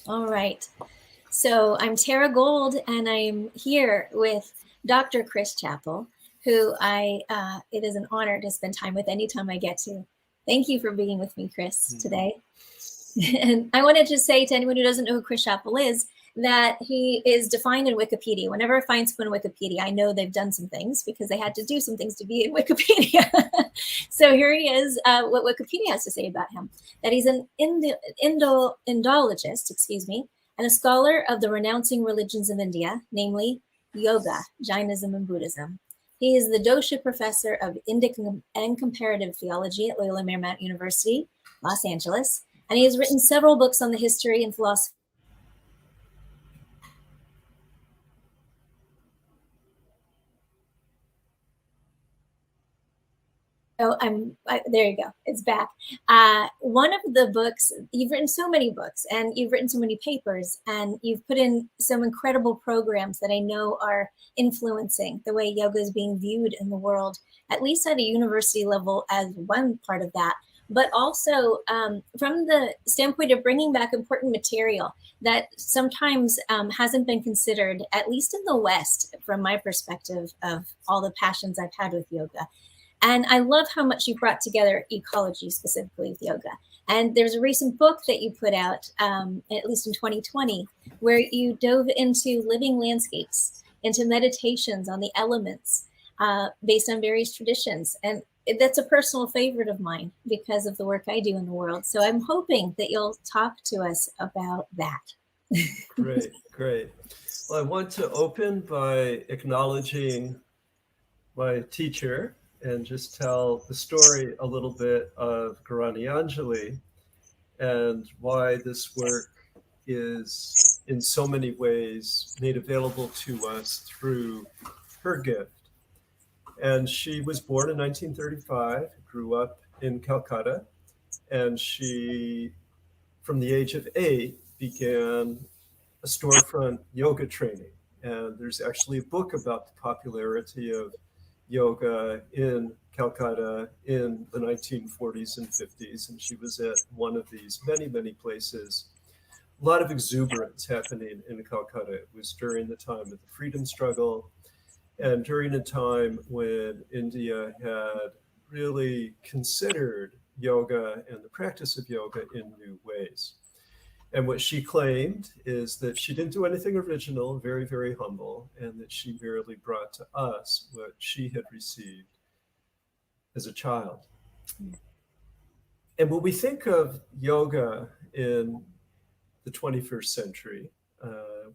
All right. So I'm Tara Gold, and I'm here with Dr. Chris Chapple, who it is an honor to spend time with anytime I get to. Thank you for being with me, Chris, today. And I wanted to say to anyone who doesn't know who Chris Chapple is, that he is defined in Wikipedia. Whenever I find someone in Wikipedia, I know they've done some things because they had to do some things to be in Wikipedia. So here he is, what Wikipedia has to say about him, that he's an Indologist, and a scholar of the renouncing religions of India, namely yoga, Jainism, and Buddhism. He is the Doshi professor of Indic and Comparative Theology at Loyola Marymount University, Los Angeles, and he has written several books on the history and philosophy. Oh, there you go. It's back. One of the books, you've written so many books and you've written so many papers and you've put in some incredible programs that I know are influencing the way yoga is being viewed in the world, at least at a university level as one part of that, but also from the standpoint of bringing back important material that sometimes hasn't been considered, at least in the West, from my perspective of all the passions I've had with yoga. And I love how much you brought together ecology, specifically with yoga. And there's a recent book that you put out, at least in 2020, where you dove into living landscapes, into meditations on the elements based on various traditions. And that's a personal favorite of mine because of the work I do in the world. So I'm hoping that you'll talk to us about that. Great, great. Well, I want to open by acknowledging my teacher and just tell the story a little bit of Garani Anjali and why this work is in so many ways made available to us through her gift. And she was born in 1935, grew up in Calcutta, and she, from the age of 8, began a storefront yoga training. And there's actually a book about the popularity of yoga in Calcutta in the 1940s and 50s. And she was at one of these many, many places. A lot of exuberance happening in Calcutta. It was during the time of the freedom struggle and during a time when India had really considered yoga and the practice of yoga in new ways. And what she claimed is that she didn't do anything original, very, very humble, and that she merely brought to us what she had received as a child. And when we think of yoga in the 21st century,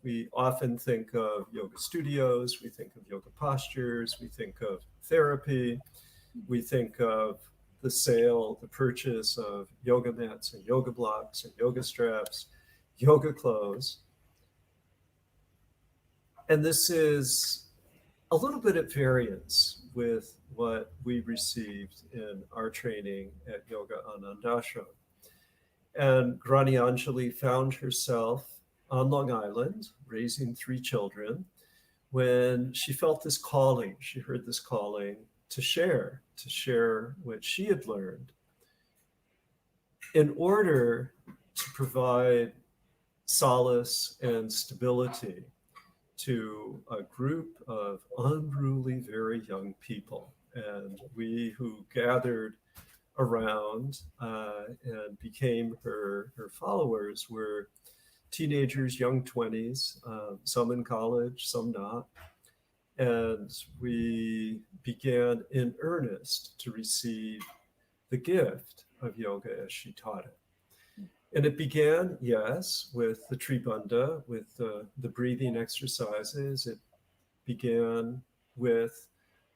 we often think of yoga studios, we think of yoga postures, we think of therapy, we think of the sale, the purchase of yoga mats and yoga blocks and yoga straps, yoga clothes. And this is a little bit at variance with what we received in our training at Yoga Anandashram. And Grani Anjali found herself on Long Island raising 3 children when she felt this calling. She heard this calling to share what she had learned in order to provide solace and stability to a group of unruly, very young people. And we who gathered around and became her followers were teenagers, young 20s, some in college, some not. And we began in earnest to receive the gift of yoga as she taught it. And it began, yes, with the Tribanda, with the breathing exercises. It began with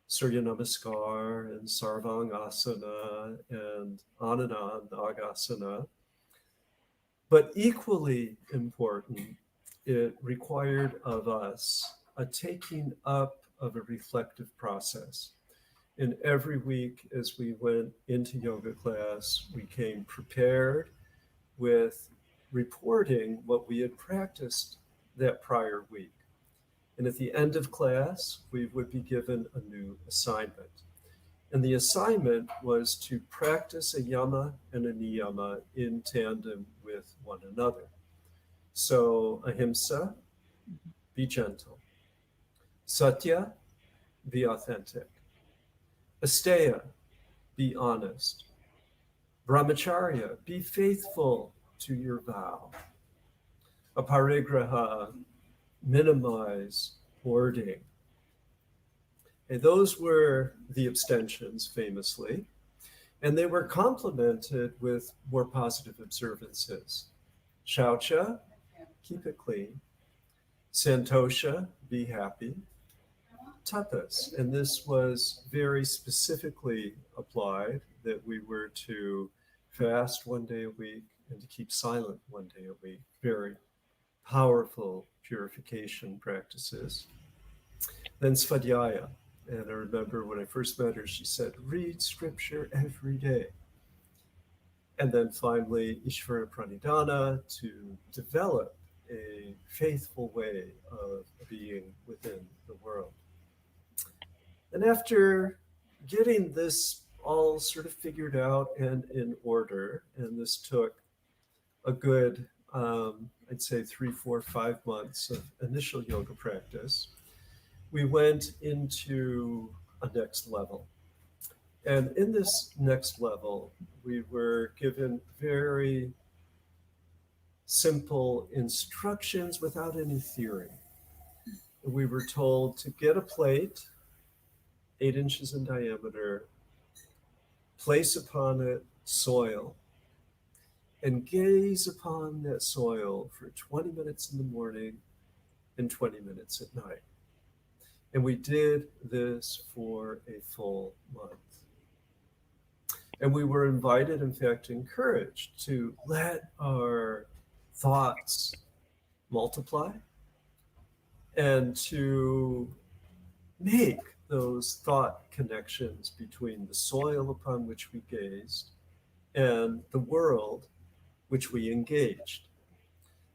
Surya Namaskar and Sarvangasana and Ananda Nagasana. But equally important, it required of us a taking up of a reflective process. And every week as we went into yoga class, we came prepared with reporting what we had practiced that prior week. And at the end of class, we would be given a new assignment. And the assignment was to practice a yama and a niyama in tandem with one another. So ahimsa, be gentle. Satya, be authentic. Asteya, be honest. Brahmacharya, be faithful to your vow. Aparigraha, minimize hoarding. And those were the abstentions, famously, and they were complemented with more positive observances. Shaucha, keep it clean. Santosha, be happy. Tapas, and this was very specifically applied that we were to fast one day a week and to keep silent one day a week. Very powerful purification practices. Then Svadhyaya, and I remember when I first met her, she said, read scripture every day. And then finally, Ishvara Pranidhana, to develop a faithful way of being within the world. And after getting this all sort of figured out and in order, and this took a good, I'd say 3, 4, 5 months of initial yoga practice, we went into a next level. And in this next level, we were given very simple instructions without any theory. We were told to get a plate 8 inches in diameter, place upon it soil, and gaze upon that soil for 20 minutes in the morning and 20 minutes at night. And we did this for a full month. And we were invited, in fact, encouraged to let our thoughts multiply and to make those thought connections between the soil upon which we gazed and the world which we engaged.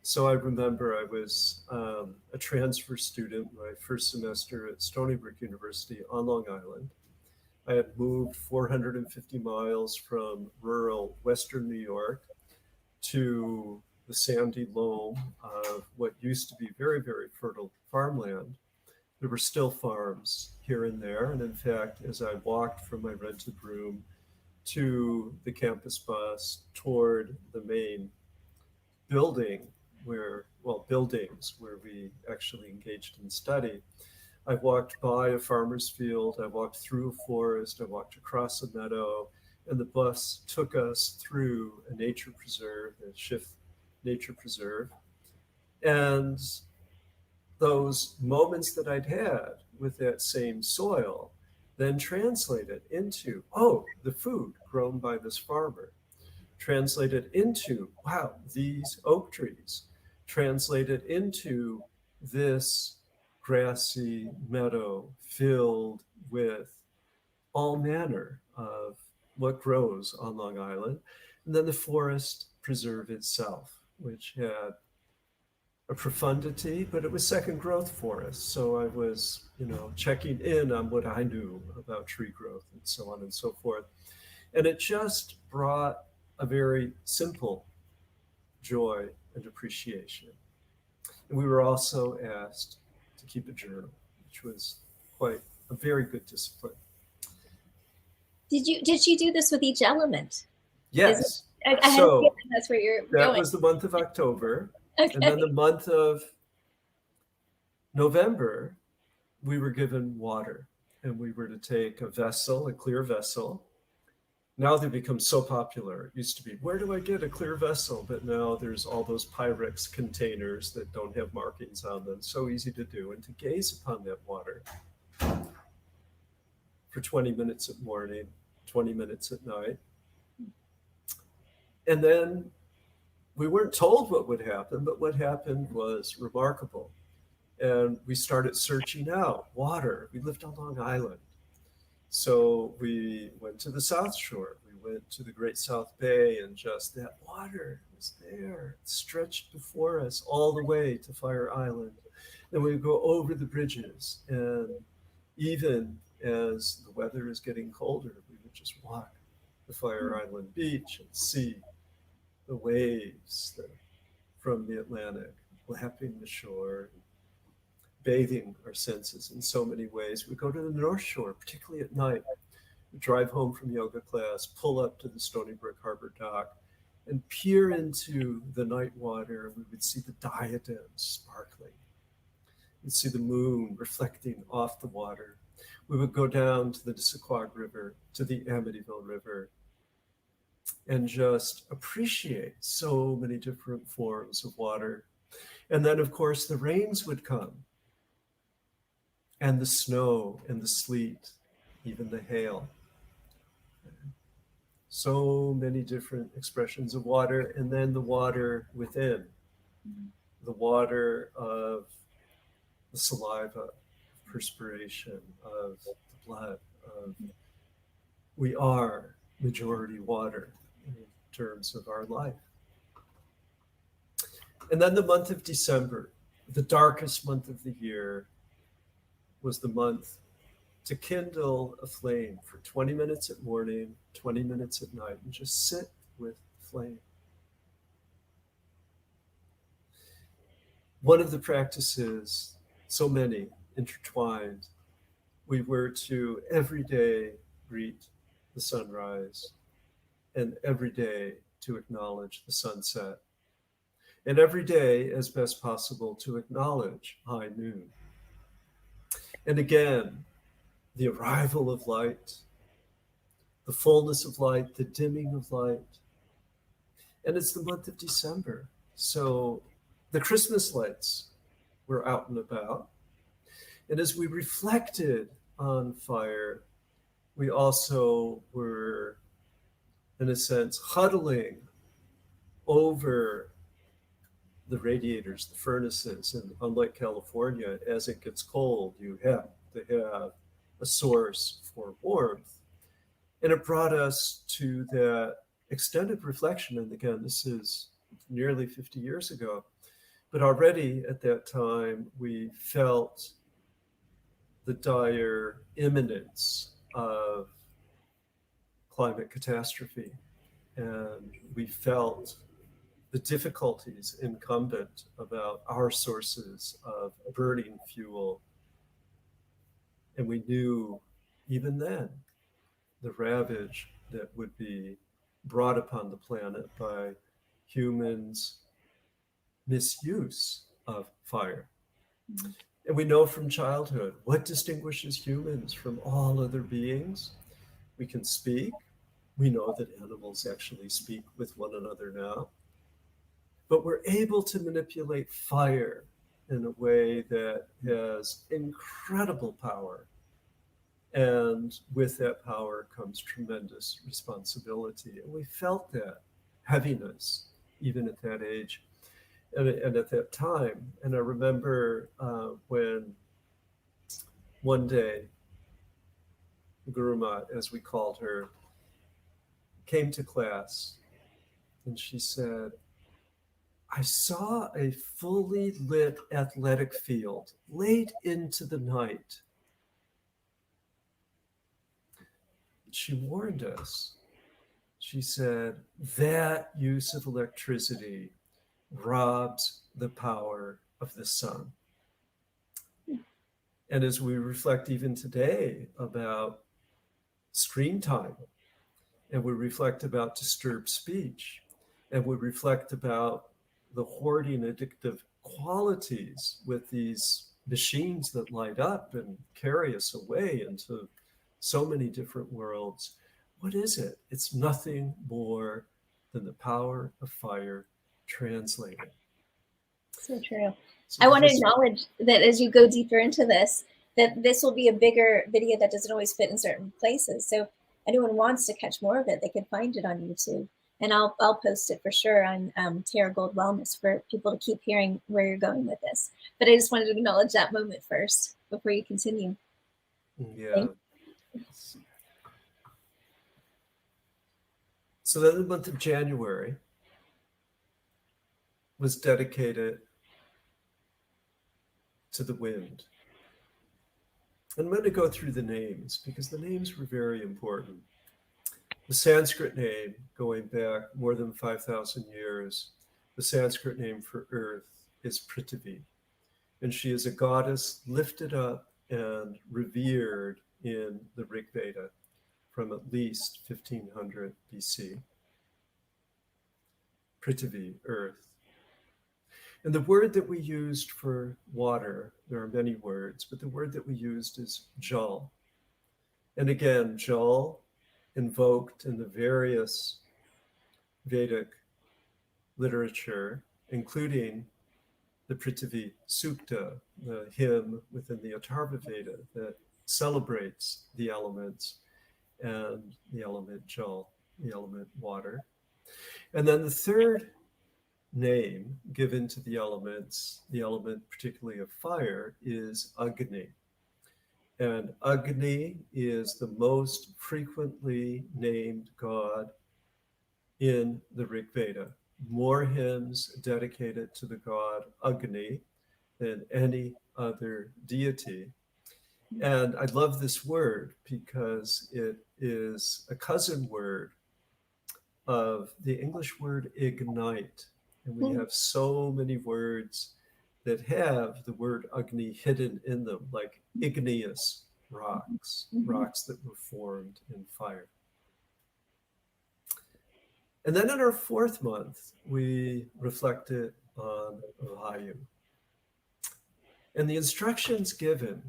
So I remember I was a transfer student my first semester at Stony Brook University on Long Island. I had moved 450 miles from rural Western New York to the sandy loam of what used to be very, very fertile farmland. There were still farms here and there. And in fact, as I walked from my rented room to the campus bus toward the main buildings where we actually engaged in study, I walked by a farmer's field, I walked through a forest, I walked across a meadow, and the bus took us through a nature preserve, a Schiff Nature Preserve. And those moments that I'd had with that same soil then translated into, the food grown by this farmer, translated into, wow, these oak trees, translated into this grassy meadow filled with all manner of what grows on Long Island. And then the forest preserve itself, which had a profundity, but it was second growth forest. So I was, checking in on what I knew about tree growth and so on and so forth. And it just brought a very simple joy and appreciation. And we were also asked to keep a journal, which was quite a very good discipline. Did she do this with each element? Yes. That's where you're that going. Was the month of October. Okay. And then the month of November, we were given water, and we were to take a vessel, a clear vessel. Now they've become so popular. It used to be, where do I get a clear vessel? But now there's all those Pyrex containers that don't have markings on them. So easy to do. And to gaze upon that water for 20 minutes at morning, 20 minutes at night. And then we weren't told what would happen, but what happened was remarkable. And we started searching out water. We lived on Long Island. So we went to the South Shore. We went to the Great South Bay, and just that water was there, stretched before us all the way to Fire Island. And we would go over the bridges. And even as the weather is getting colder, we would just walk the Fire Island beach and see the waves, the from the Atlantic, lapping the shore, bathing our senses in so many ways. We go to the North Shore, particularly at night. We drive home from yoga class, pull up to the Stony Brook Harbor dock, and peer into the night water. We would see the diadems sparkling. We'd see the moon reflecting off the water. We would go down to the Nisququag River, to the Amityville River, and just appreciate so many different forms of water. And then, of course, the rains would come, and the snow and the sleet, even the hail. So many different expressions of water, and then the water within, the water of the saliva, perspiration, of the blood, of we are majority water in terms of our life. And then the month of December, the darkest month of the year, was the month to kindle a flame for 20 minutes at morning, 20 minutes at night, and just sit with the flame. One of the practices, so many intertwined, we were to every day greet the sunrise, and every day to acknowledge the sunset, and every day, as best possible, to acknowledge high noon. And again, the arrival of light, the fullness of light, the dimming of light. And it's the month of December. So the Christmas lights were out and about. And as we reflected on fire, we also were, in a sense, huddling over the radiators, the furnaces. And unlike California, as it gets cold, you have to have a source for warmth. And it brought us to that extended reflection. And again, this is nearly 50 years ago. But already at that time, we felt the dire imminence of climate catastrophe. And we felt the difficulties incumbent about our sources of burning fuel. And we knew even then the ravage that would be brought upon the planet by humans' misuse of fire. Mm-hmm. And we know from childhood what distinguishes humans from all other beings. We can speak. We know that animals actually speak with one another now. But we're able to manipulate fire in a way that has incredible power. And with that power comes tremendous responsibility. And we felt that heaviness, even at that age and at that time. And I remember when one day, Guruma, as we called her, came to class, and she said, I saw a fully lit athletic field late into the night. She warned us. She said, that use of electricity robs the power of the sun. And as we reflect even today about screen time, and we reflect about disturbed speech, and we reflect about the hoarding addictive qualities with these machines that light up and carry us away into so many different worlds. What is it? It's nothing more than the power of fire translated. So true. So I want to acknowledge that as you go deeper into this, that this will be a bigger video that doesn't always fit in certain places. So anyone wants to catch more of it, they can find it on YouTube. And I'll post it for sure on Terra Gold Wellness for people to keep hearing where you're going with this. But I just wanted to acknowledge that moment first before you continue. Yeah. So then the month of January was dedicated to the wind. And I'm going to go through the names because the names were very important. The Sanskrit name, going back more than 5,000 years, the Sanskrit name for earth, is Prithvi. And she is a goddess lifted up and revered in the Rig Veda from at least 1500 BC. Prithvi, earth. And the word that we used for water, there are many words, but the word that we used is jal. And again, jal, invoked in the various Vedic literature, including the Prithvi Sukta, the hymn within the Atharva Veda that celebrates the elements and the element jal, the element water. And then the third name given to the elements, the element particularly of fire, is Agni. And Agni is the most frequently named god in the Rig Veda. More hymns dedicated to the god Agni than any other deity. And I love this word because it is a cousin word of the English word ignite. And we have so many words that have the word Agni hidden in them, like igneous rocks, rocks that were formed in fire. And then in our fourth month, we reflected on Vayu. And the instructions given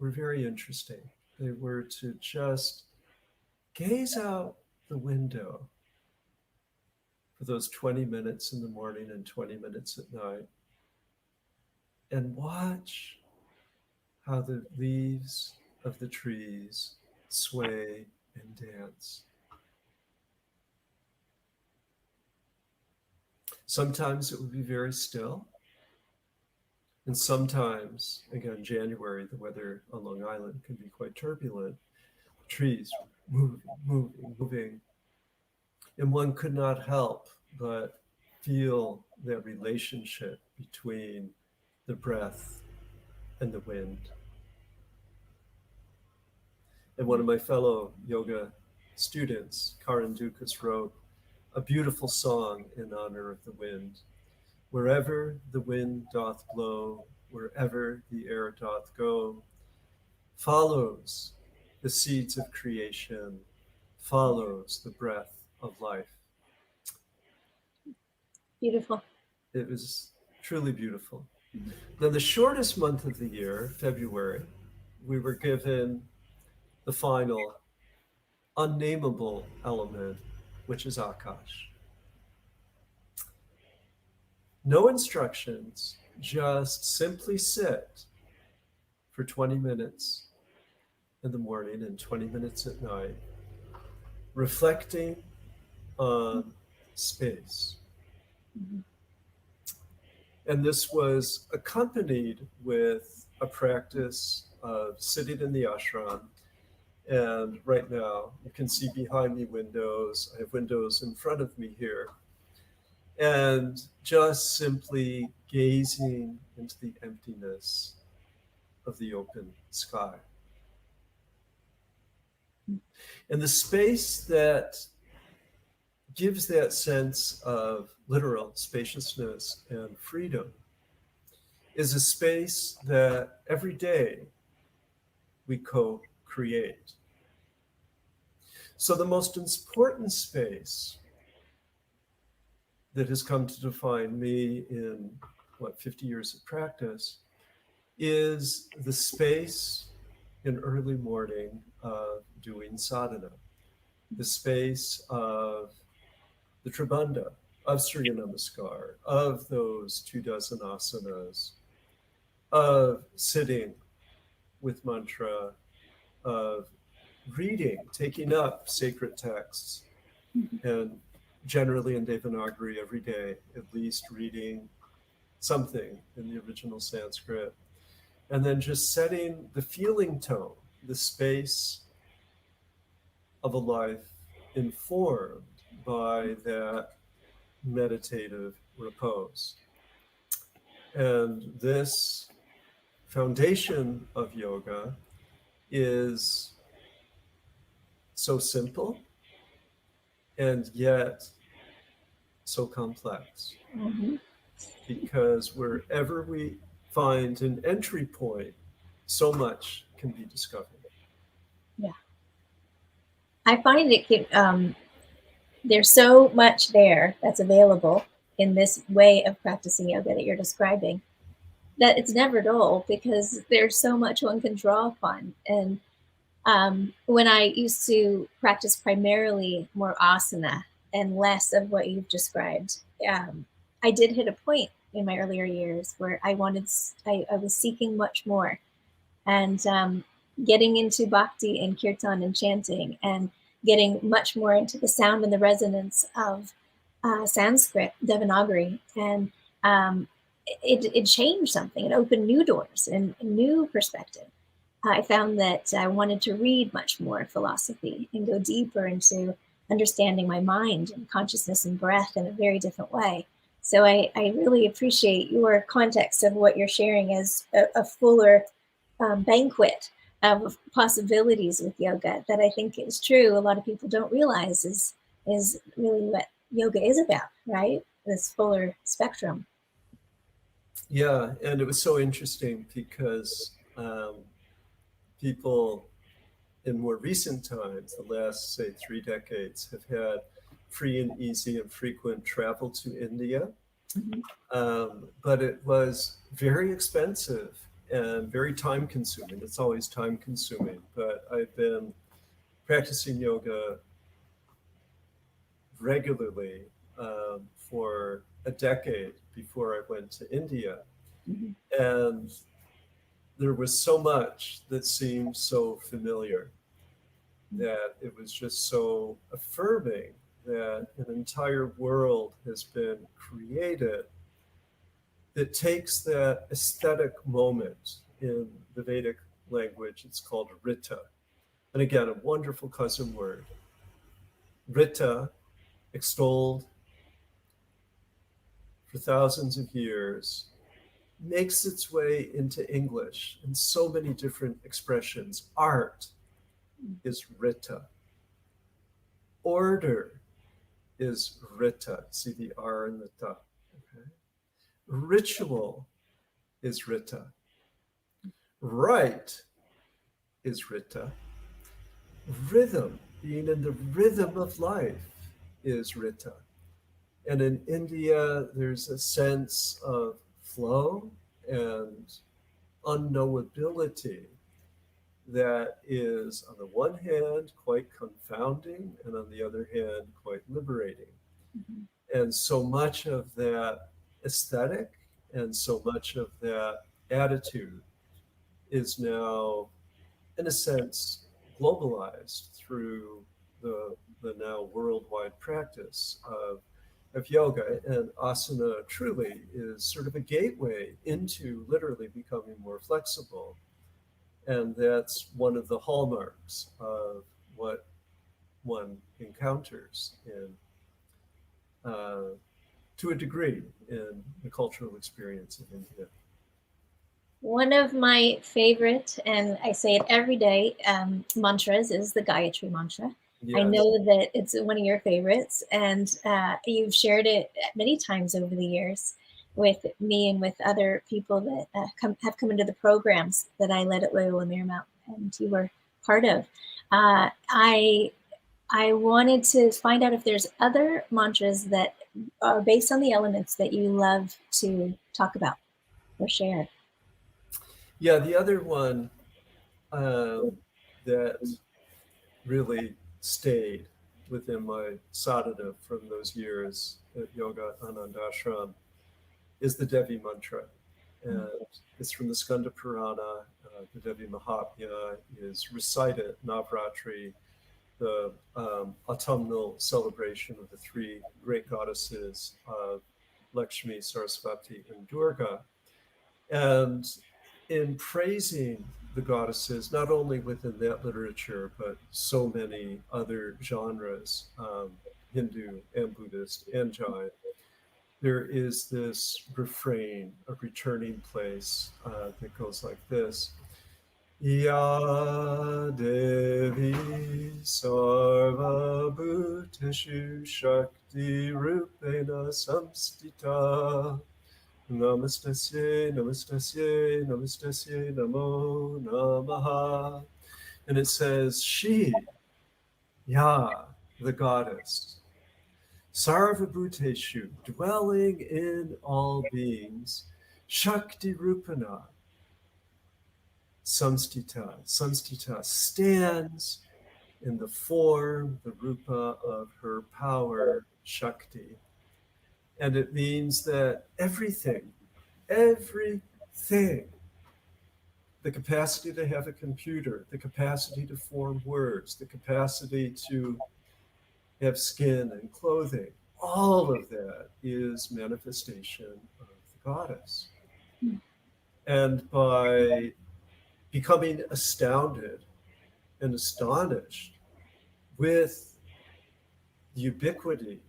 were very interesting. They were to just gaze out the window for those 20 minutes in the morning and 20 minutes at night and watch how the leaves of the trees sway and dance. Sometimes it would be very still. And sometimes, again, January, the weather on Long Island can be quite turbulent. Trees moving. And one could not help but feel that relationship between the breath and the wind. And one of my fellow yoga students, Karan Dukas, wrote a beautiful song in honor of the wind. Wherever the wind doth blow, wherever the air doth go, follows the seeds of creation, follows the breath of life. Beautiful. It was truly beautiful. Then the shortest month of the year, February, we were given the final unnameable element, which is Akash. No instructions, just simply sit for 20 minutes in the morning and 20 minutes at night, reflecting on space. And this was accompanied with a practice of sitting in the ashram. And right now, you can see behind me windows. I have windows in front of me here. And just simply gazing into the emptiness of the open sky. And the space that gives that sense of literal spaciousness and freedom is a space that every day we co-create. So the most important space that has come to define me in 50 years of practice is the space in early morning of doing sadhana, the space of the Tribandha, of Surya Namaskar, of those 24 asanas, of sitting with mantra, of reading, taking up sacred texts, and generally in Devanagari every day, at least reading something in the original Sanskrit, and then just setting the feeling tone, the space of a life informed by that meditative repose. And this foundation of yoga is so simple and yet so complex, Mm-hmm. because wherever we find an entry point, so much can be discovered. Yeah. I find there's so much there that's available in this way of practicing yoga that you're describing, that it's never dull, because there's so much one can draw upon. And when I used to practice primarily more asana and less of what you've described, I did hit a point in my earlier years where I was seeking much more, and getting into bhakti and kirtan and chanting, and getting much more into the sound and the resonance of Sanskrit, Devanagari, and it changed something. It opened new doors and a new perspective. I found that I wanted to read much more philosophy and go deeper into understanding my mind and consciousness and breath in a very different way. So I really appreciate your context of what you're sharing as a fuller banquet of possibilities with yoga, that I think is true. A lot of people don't realize is really what yoga is about, right? This fuller spectrum. Yeah, and it was so interesting because people in more recent times, the last, say, 3 decades, have had free and easy and frequent travel to India. Mhm. But it was very expensive and very time consuming. It's always time consuming, but I've been practicing yoga regularly for a decade before I went to India. Mhm. And there was so much that seemed so familiar, that it was just so affirming that an entire world has been created that takes that aesthetic moment. In the Vedic language, it's called Rita. And again, a wonderful cousin word. Rita, extolled for thousands of years, makes its way into English in so many different expressions. Art is Rita. Order is Rita. See the R and the ta. Okay? Ritual is Rita. Right is Rita. Rhythm, being in the rhythm of life, is Rita. And in India, there's a sense of flow and unknowability that is, on the one hand, quite confounding, and on the other hand, quite liberating. Mhm. And so much of that aesthetic and so much of that attitude is now, in a sense, globalized through the now worldwide practice of yoga. And asana truly is sort of a gateway into literally becoming more flexible. And that's one of the hallmarks of what one encounters uh, to a degree in the cultural experience of India. One of my favorite, and I say it every day, mantras is the Gayatri mantra. I Yes. know that it's one of your favorites, and you've shared it many times over the years with me and with other people that have come into the programs that I led at Loyola Marymount, and you were part of. I wanted to find out if there's other mantras that are based on the elements that you love to talk about or share. Yeah, the other one that really stayed within my sadhana from those years at Yoga Anand Ashram is the Devi mantra. And it's from the Skanda Purana. The Devi Mahatmya is recited at Navratri, the autumnal celebration of the three great goddesses of Lakshmi, Saraswati, and Durga. And in praising the goddesses, not only within that literature, but so many other genres, Hindu and Buddhist and Jain, there is this refrain, a returning place that goes like this. Ya Devi Sarva Bhuteshu Shakti Rupena Samstita Namastasye Namastasye Namastasye Namo Namaha. And it says, she, Ya, the goddess, Sarva Bhuteshu, dwelling in all beings, Shakti Rupana, Samstita. Samstita stands in the form, the rupa of her power, Shakti. And it means that everything, the capacity to have a computer, the capacity to form words, the capacity to have skin and clothing, all of that is manifestation of the goddess. And by becoming astounded and astonished with the ubiquity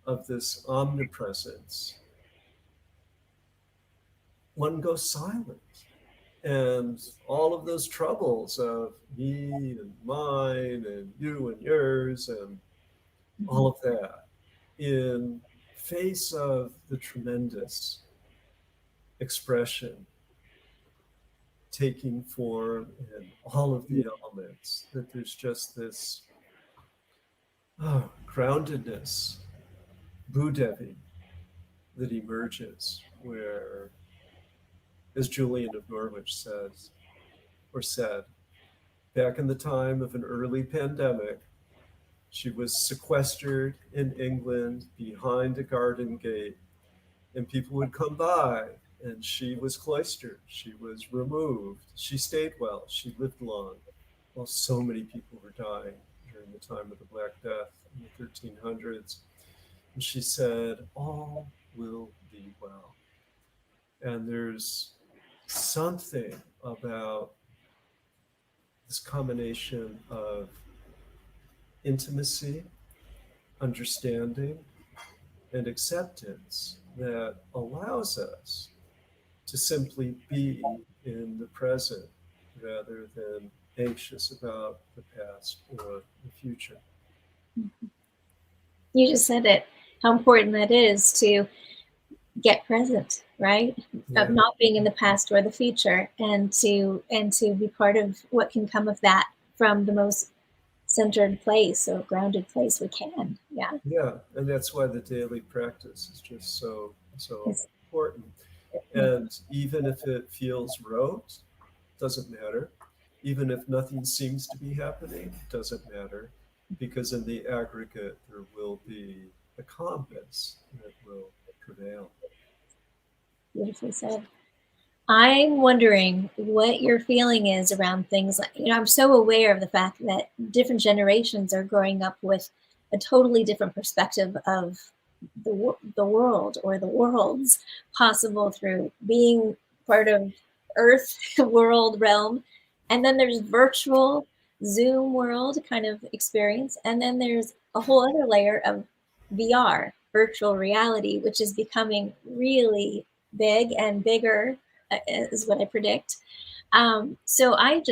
of this omnipresence, one goes silent. And all of those troubles of me and mine and you and yours and all of that, in face of the tremendous expression taking form in all of the elements, that there's just this groundedness, Bhudevi, that emerges, where, as Julian of Norwich says, or said, back in the time of an early pandemic, she was sequestered in England behind a garden gate, and people would come by, and she was cloistered, she was removed, she stayed well, she lived long. Well, so many people were dying during the time of the Black Death in the 1300s. And she said, all will be well. And there's something about this combination of intimacy, understanding, and acceptance that allows us to simply be in the present rather than anxious about the past or the future. You just said it, how important that is to get present, right? Yeah. Of not being in the past or the future, and to be part of what can come of that from the most centered place or grounded place we can. Yeah, and that's why the daily practice is just so Yes. important. And even if it feels rote, doesn't matter. Even if nothing seems to be happening, doesn't matter, because in the aggregate there will be a calmness that will prevail. Beautifully said. I'm wondering what your feeling is around things like, I'm so aware of the fact that different generations are growing up with a totally different perspective of the world or the worlds possible through being part of Earth world realm. And then there's virtual Zoom world kind of experience. And then there's a whole other layer of VR, virtual reality, which is becoming really big and bigger, is what I predict. So I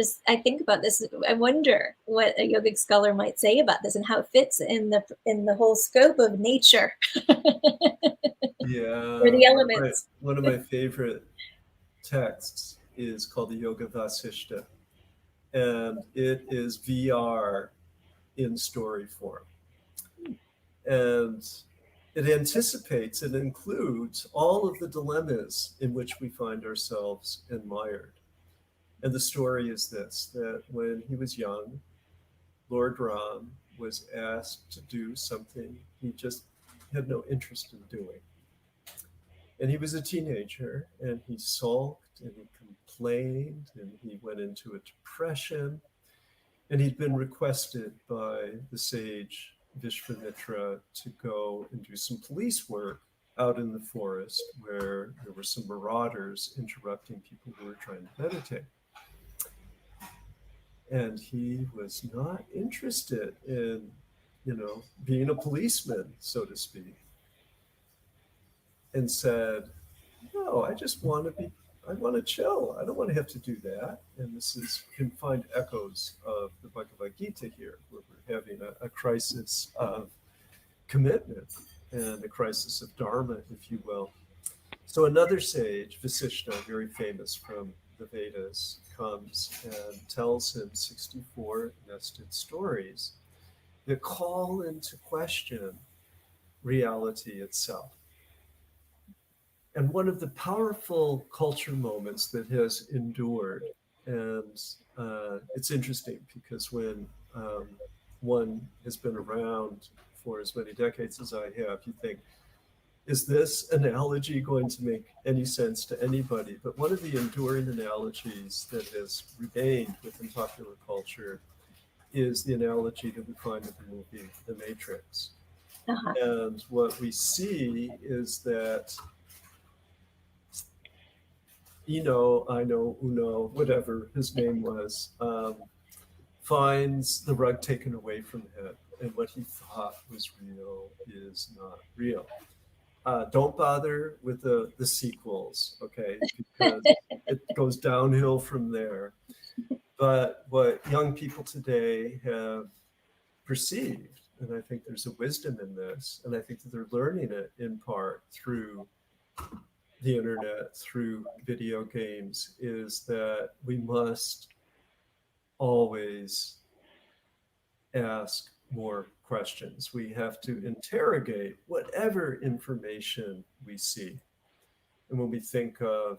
think about this. I wonder what a yogic scholar might say about this and how it fits in the whole scope of nature or Yeah, the elements. one of my favorite texts is called the Yoga Vasishta, and it is VR in story form. And it anticipates and includes all of the dilemmas in which we find ourselves admired. And the story is this, that when he was young, Lord Ram was asked to do something he just had no interest in doing. And he was a teenager, and he sulked and he complained and he went into a depression. And he'd been requested by the sage Vishvamitra to go and do some police work out in the forest where there were some marauders interrupting people who were trying to meditate. And he was not interested in, being a policeman, so to speak, and said, no, I just want to be I want to chill. I don't want to have to do that. And this is, you can find echoes of the Bhagavad Gita here, where we're having a crisis of commitment and a crisis of dharma, if you will. So another sage, Vasishta, very famous from the Vedas, comes and tells him 64 nested stories that call into question reality itself. And one of the powerful culture moments that has endured, and it's interesting because when one has been around for as many decades as I have, you think, is this analogy going to make any sense to anybody? But one of the enduring analogies that has remained within popular culture is the analogy that we find in the movie The Matrix. Uh-huh. And what we see is that I know, Uno, whatever his name was, finds the rug taken away from him, and what he thought was real is not real. Don't bother with the sequels, okay? Because it goes downhill from there. But what young people today have perceived, and I think there's a wisdom in this, and I think that they're learning it in part through the internet, through video games, is that we must always ask more questions. We have to interrogate whatever information we see. And when we think of,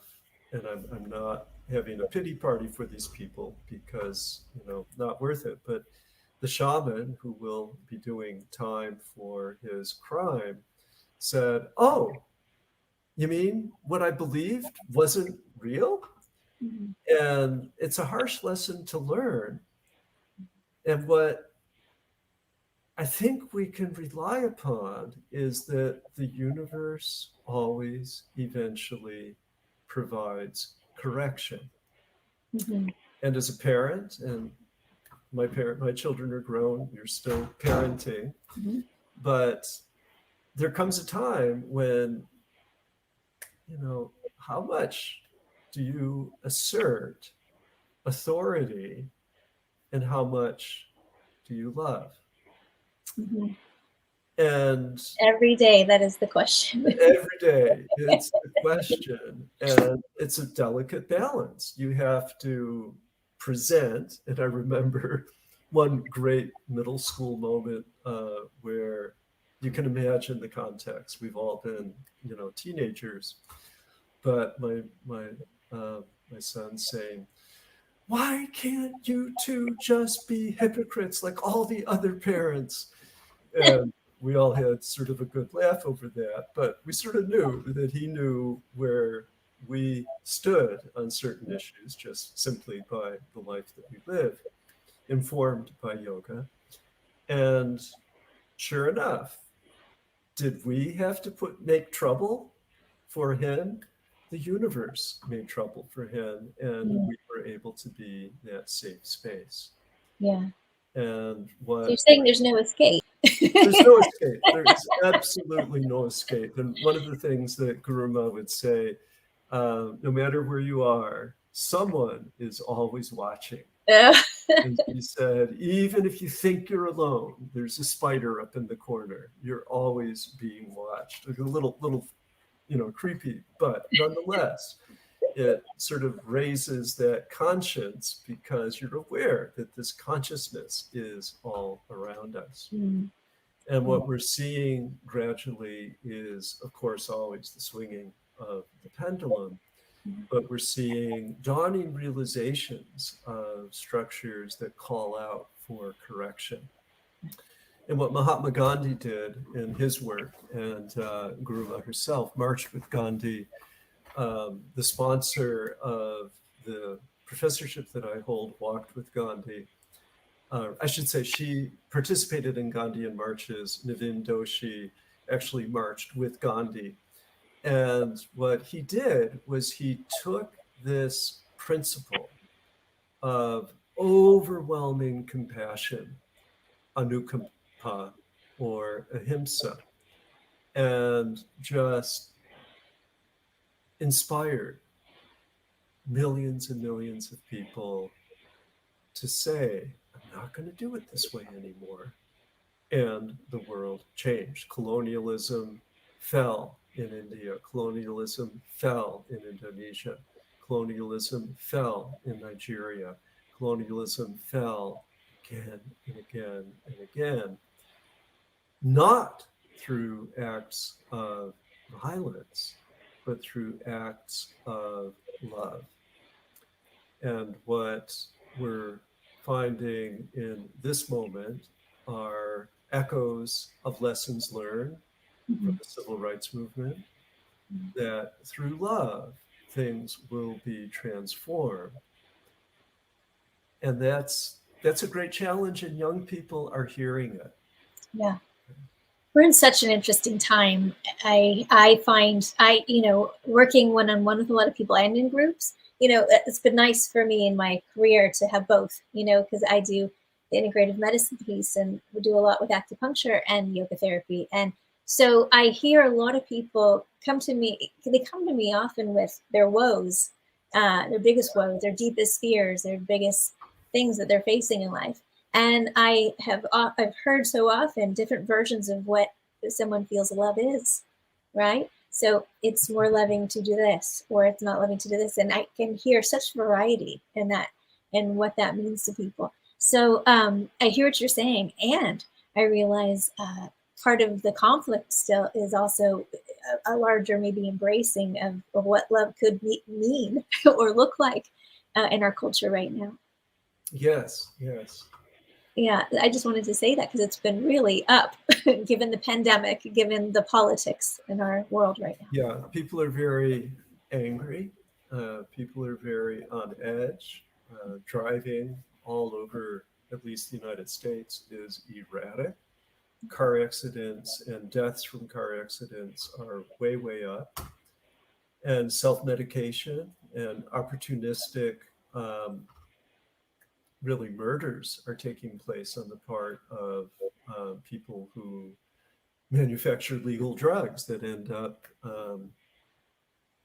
and I'm not having a pity party for these people because, not worth it, but the shaman who will be doing time for his crime said, "Oh, you mean what I believed wasn't real?" Mm-hmm. And it's a harsh lesson to learn. And what I think we can rely upon is that the universe always eventually provides correction. Mm-hmm. And as a parent, and my children are grown, you're still parenting, Mm-hmm. but there comes a time when, how much do you assert authority and how much do you love? Mm-hmm. And Every day, that is the question. every day, it's the question, and it's a delicate balance. You have to present, and I remember one great middle school moment where you can imagine the context. We've all been, teenagers, but my son saying, "Why can't you two just be hypocrites like all the other parents?" And we all had sort of a good laugh over that, but we sort of knew that he knew where we stood on certain issues just simply by the life that we live, informed by yoga. And sure enough, did we have to make trouble for him? The universe made trouble for him, and Yeah. we were able to be that safe space. Yeah. And So you're saying there's no escape. there's no escape. There's absolutely no escape. And one of the things that Guru Ma would say, no matter where you are, someone is always watching. And he said, even if you think you're alone, there's a spider up in the corner. You're always being watched. A little, creepy, but nonetheless, it sort of raises that conscience because you're aware that this consciousness is all around us. Mm. And what we're seeing gradually is, of course, always the swinging of the pendulum, but we're seeing dawning realizations of structures that call out for correction. And what Mahatma Gandhi did in his work, and Guru Ma herself marched with Gandhi, the sponsor of the professorship that I hold walked with Gandhi. I should say she participated in Gandhian marches. Navin Doshi actually marched with Gandhi. And what he did was he took this principle of overwhelming compassion, anukampa or ahimsa, and just inspired millions and millions of people to say, I'm not going to do it this way anymore. And the world changed. Colonialism fell in India. Colonialism fell in Indonesia. Colonialism fell in Nigeria. Colonialism fell again and again and again, not through acts of violence, but through acts of love. And what we're finding in this moment are echoes of lessons learned from Mhm. the civil rights movement, that through love, things will be transformed. And that's a great challenge, and young people are hearing it. Yeah. We're in such an interesting time. I find working one on one with a lot of people and in groups. It's been nice for me in my career to have both. Because I do the integrative medicine piece, and we do a lot with acupuncture and yoga therapy. And so I hear a lot of people come to me. They come to me often with their woes, their biggest woes, their deepest fears, their biggest things that they're facing in life. And I've heard so often different versions of what someone feels love is, right? So it's more loving to do this, or it's not loving to do this, and I can hear such variety in that and what that means to people. So I hear what you're saying, and I realize part of the conflict still is also a larger maybe embracing of what love could mean or look like in our culture right now. Yes, yes. Yeah, I just wanted to say that because it's been really up, given the pandemic, given the politics in our world right now. Yeah, people are very angry. People are very on edge. Driving all over, at least the United States, is erratic. Car accidents and deaths from car accidents are way, way up. And self-medication and opportunistic, really murders are taking place on the part of people who manufacture legal drugs that end up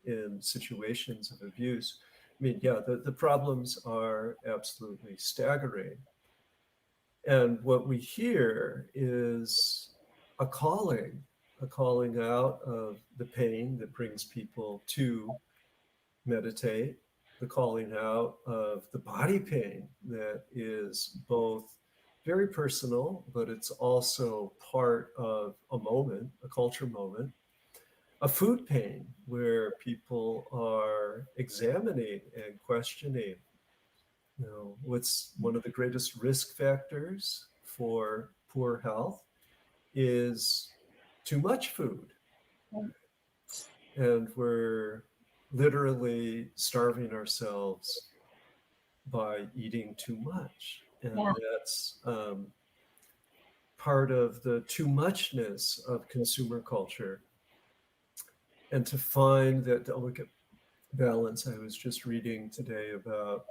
in situations of abuse. I mean, yeah, the problems are absolutely staggering. And what we hear is a a calling out of the pain that brings people to meditate, the calling out of the body pain that is both very personal, but it's also part of a moment, a culture moment, a food pain where people are examining and questioning, what's one of the greatest risk factors for poor health is too much food. And we're literally starving ourselves by eating too much. And Yeah, that's part of the too muchness of consumer culture. And to find that delicate balance, I was just reading today about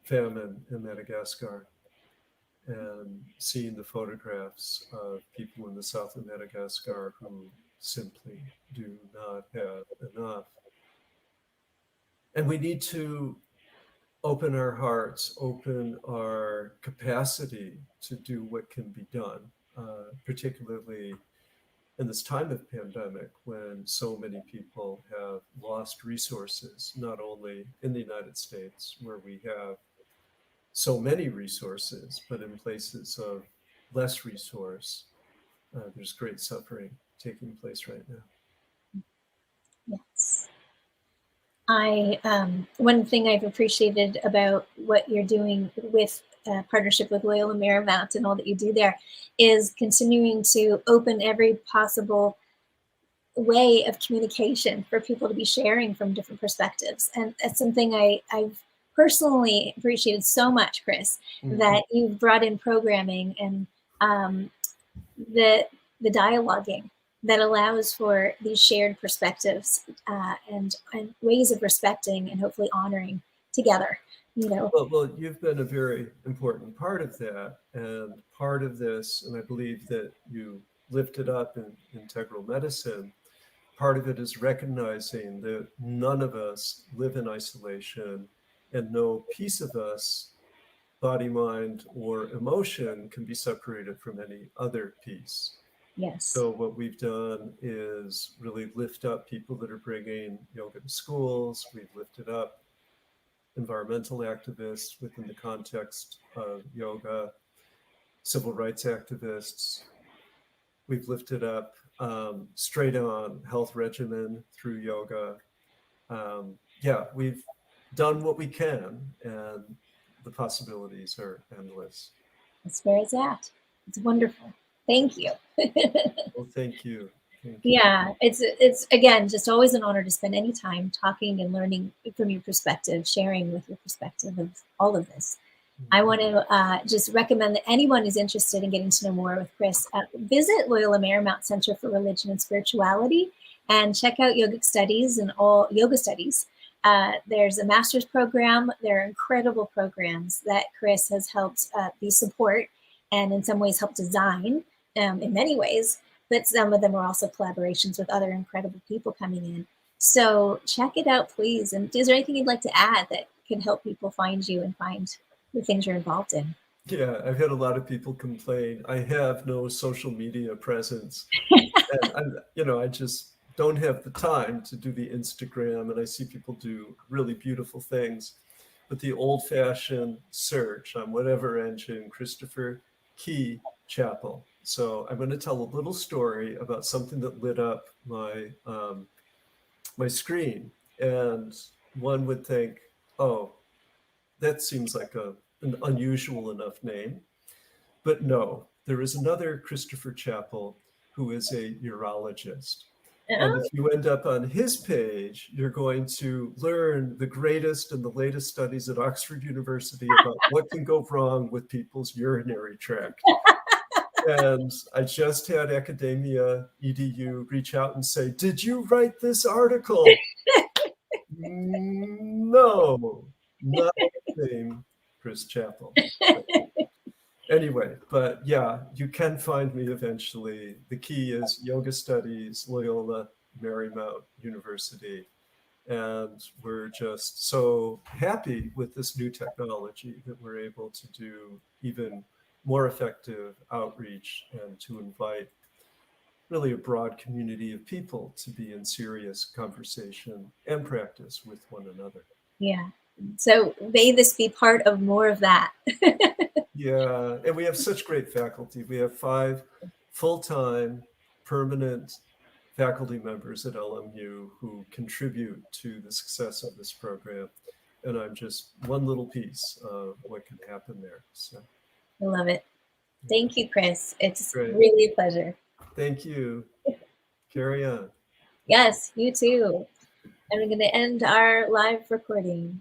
famine in Madagascar and seeing the photographs of people in the south of Madagascar who simply do not have enough. And we need to open our hearts, open our capacity to do what can be done, particularly in this time of pandemic when so many people have lost resources, not only in the United States, where we have so many resources, but in places of less resource, there's great suffering taking place right now. yes. I one thing I've appreciated about what you're doing with partnership with Loyola Marymount and all that you do there is continuing to open every possible way of communication for people to be sharing from different perspectives. And that's something I've personally appreciated so much, Chris, Mm-hmm. that you've brought in programming and um, the dialoguing that allows for these shared perspectives and ways of respecting and hopefully honoring together. You know, Well, you've been a very important part of that, and part of this, and I believe that you lifted up in integral medicine, part of it is recognizing that none of us live in isolation, and no piece of us, body, mind, or emotion, can be separated from any other piece. Yes. So what we've done is really lift up people that are bringing yoga to schools. We've lifted up environmental activists within the context of yoga, civil rights activists. We've lifted up straight on health regimen through yoga. Yeah, we've done what we can, and the possibilities are endless. That's where it's at. It's wonderful. Thank you. Well, thank you. Thank you. Yeah, it's again just always an honor to spend any time talking and learning from your perspective, sharing with your perspective of all of this. I want to just recommend that anyone who's interested in getting to know more with Chris, visit Loyola Marymount Center for Religion and Spirituality and check out yogic studies and all yoga studies. There's a master's program. There are incredible programs that Chris has helped be support and in some ways help design in many ways, but some of them are also collaborations with other incredible people coming in. So check it out, please. And is there anything you'd like to add that can help people find you and find the things you're involved in? Yeah, I've had a lot of people complain. I have no social media presence. And I just don't have the time to do the Instagram, and I see people do really beautiful things. But the old-fashioned search on whatever engine, Christopher Key Chapel. So I'm going to tell a little story about something that lit up my screen, and one would think, oh, that seems like an unusual enough name. But no, there is another Christopher Chapel who is a urologist. And if you end up on his page, you're going to learn the greatest and the latest studies at Oxford University about what can go wrong with people's urinary tract. And I just had Academia EDU reach out and say, "Did you write this article?" No, not the same Chris Chapel. Anyway, but yeah, you can find me eventually. The key is Yoga Studies, Loyola Marymount University. And we're just so happy with this new technology that we're able to do even more effective outreach and to invite really a broad community of people to be in serious conversation and practice with one another. Yeah. So may this be part of more of that. Yeah, and we have such great faculty. We have 5 full-time permanent faculty members at LMU who contribute to the success of this program. And I'm just one little piece of what can happen there. So I love it. Thank you, Chris. It's great. really a pleasure. Thank you. Carry on. Yes, you too. And we're going to end our live recording.